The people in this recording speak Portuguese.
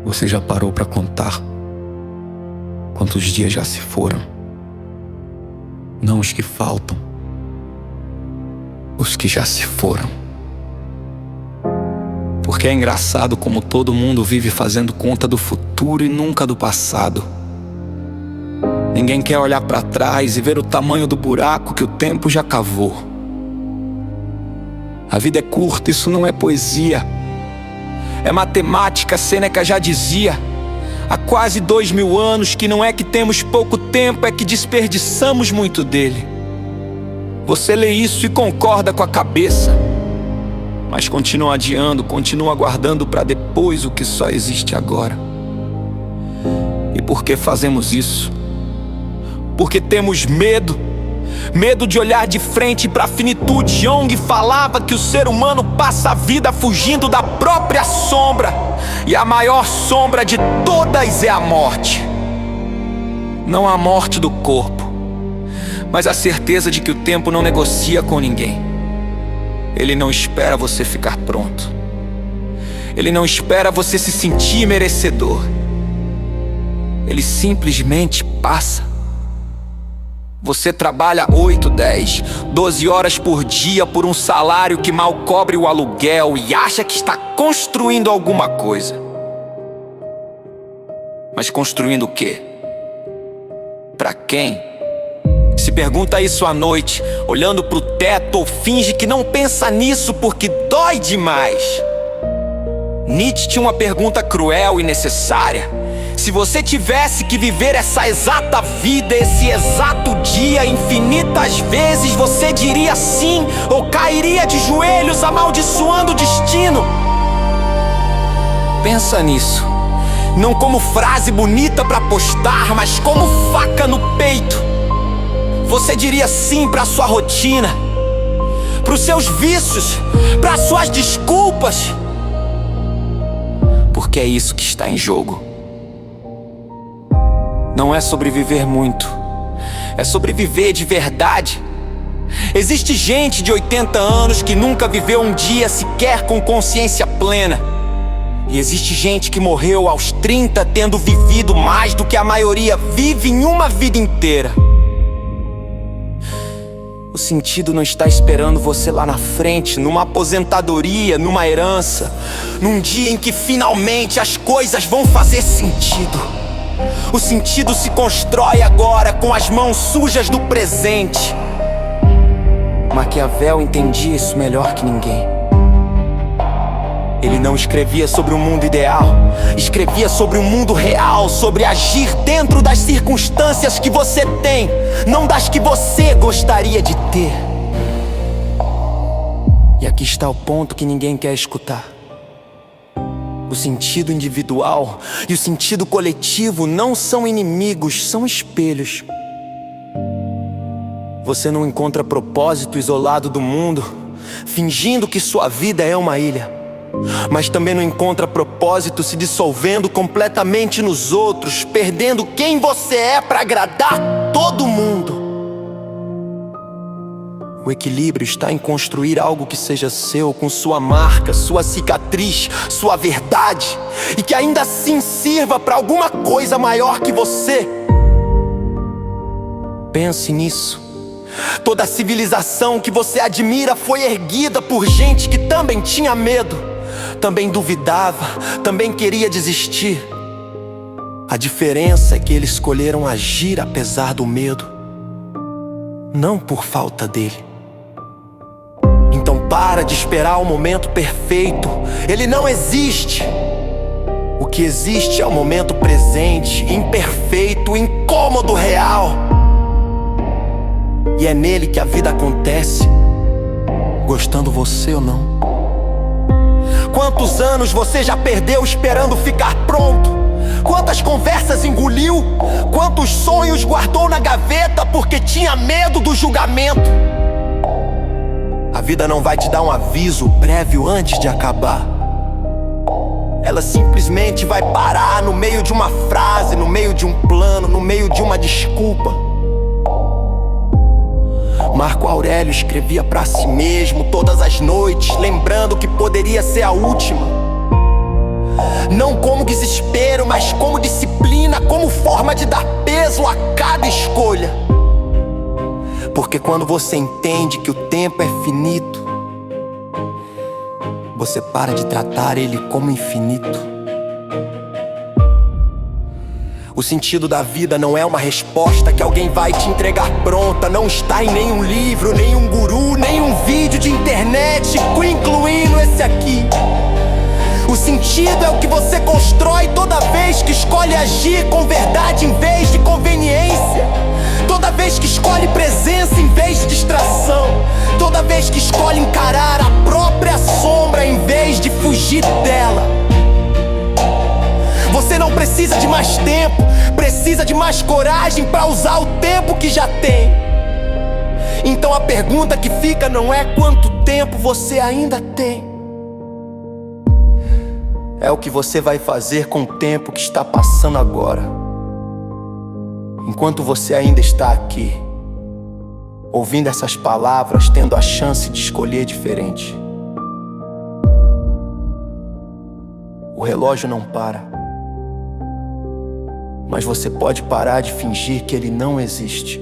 Você já parou pra contar quantos dias já se foram? Não os que faltam, os que já se foram. Porque é engraçado como todo mundo vive fazendo conta do futuro e nunca do passado. Ninguém quer olhar pra trás e ver o tamanho do buraco que o tempo já cavou. A vida é curta, isso não é poesia. É matemática, Sêneca já dizia. Há quase 2000 anos que não é que temos pouco tempo, é que desperdiçamos muito dele. Você lê isso e concorda com a cabeça, mas continua adiando, continua guardando para depois o que só existe agora. E por que fazemos isso? Porque temos medo. Medo de olhar de frente para a finitude. Jung falava que o ser humano passa a vida fugindo da própria sombra. E a maior sombra de todas é a morte. Não a morte do corpo, mas a certeza de que o tempo não negocia com ninguém. Ele não espera você ficar pronto. Ele não espera você se sentir merecedor. Ele simplesmente passa. Você trabalha 8, 10, 12 horas por dia por um salário que mal cobre o aluguel e acha que está construindo alguma coisa. Mas construindo o quê? Pra quem? Se pergunta isso à noite, olhando pro teto, ou finge que não pensa nisso porque dói demais. Nietzsche tinha uma pergunta cruel e necessária. Se você tivesse que viver essa exata vida, esse exato dia, infinitas vezes, você diria sim ou cairia de joelhos amaldiçoando o destino? Pensa nisso, não como frase bonita pra postar, mas como faca no peito. Você diria sim pra sua rotina, pros seus vícios, pras suas desculpas, porque é isso que está em jogo. Não é sobreviver muito, é sobreviver de verdade. Existe gente de 80 anos que nunca viveu um dia sequer com consciência plena. E existe gente que morreu aos 30 tendo vivido mais do que a maioria vive em uma vida inteira. O sentido não está esperando você lá na frente, numa aposentadoria, numa herança, num dia em que finalmente as coisas vão fazer sentido. O sentido se constrói agora com as mãos sujas do presente. Maquiavel entendia isso melhor que ninguém. Ele não escrevia sobre um mundo ideal, escrevia sobre um mundo real, sobre agir dentro das circunstâncias que você tem, não das que você gostaria de ter. E aqui está o ponto que ninguém quer escutar. O sentido individual e o sentido coletivo não são inimigos, são espelhos. Você não encontra propósito isolado do mundo, fingindo que sua vida é uma ilha. Mas também não encontra propósito se dissolvendo completamente nos outros, perdendo quem você é para agradar todo mundo. O equilíbrio está em construir algo que seja seu, com sua marca, sua cicatriz, sua verdade, e que ainda assim sirva para alguma coisa maior que você. Pense nisso. Toda a civilização que você admira foi erguida por gente que também tinha medo, também duvidava, também queria desistir. A diferença é que eles escolheram agir apesar do medo, não por falta dele. Então para de esperar o momento perfeito, ele não existe. O que existe é o momento presente, imperfeito, incômodo, real. E é nele que a vida acontece, gostando você ou não. Quantos anos você já perdeu esperando ficar pronto? Quantas conversas engoliu? Quantos sonhos guardou na gaveta porque tinha medo do julgamento? A vida não vai te dar um aviso prévio antes de acabar. Ela simplesmente vai parar no meio de uma frase, no meio de um plano, no meio de uma desculpa. Marco Aurélio escrevia pra si mesmo todas as noites, lembrando que poderia ser a última. Não não como desespero, mas como disciplina, como forma de dar peso a cada escolha. Porque quando você entende que o tempo é finito, você para de tratar ele como infinito. O sentido da vida não é uma resposta que alguém vai te entregar pronta. Não está em nenhum livro, nenhum guru, nenhum vídeo de internet, incluindo esse aqui. O sentido é o que você constrói toda vez que escolhe agir com verdade em vez de conveniência. Toda vez que escolhe presença em vez de distração. Toda vez que escolhe encarar a própria sombra em vez de fugir dela. Você não precisa de mais tempo, precisa de mais coragem para usar o tempo que já tem. Então a pergunta que fica não é quanto tempo você ainda tem, é o que você vai fazer com o tempo que está passando agora. Enquanto você ainda está aqui, ouvindo essas palavras, tendo a chance de escolher diferente. O relógio não para, mas você pode parar de fingir que ele não existe.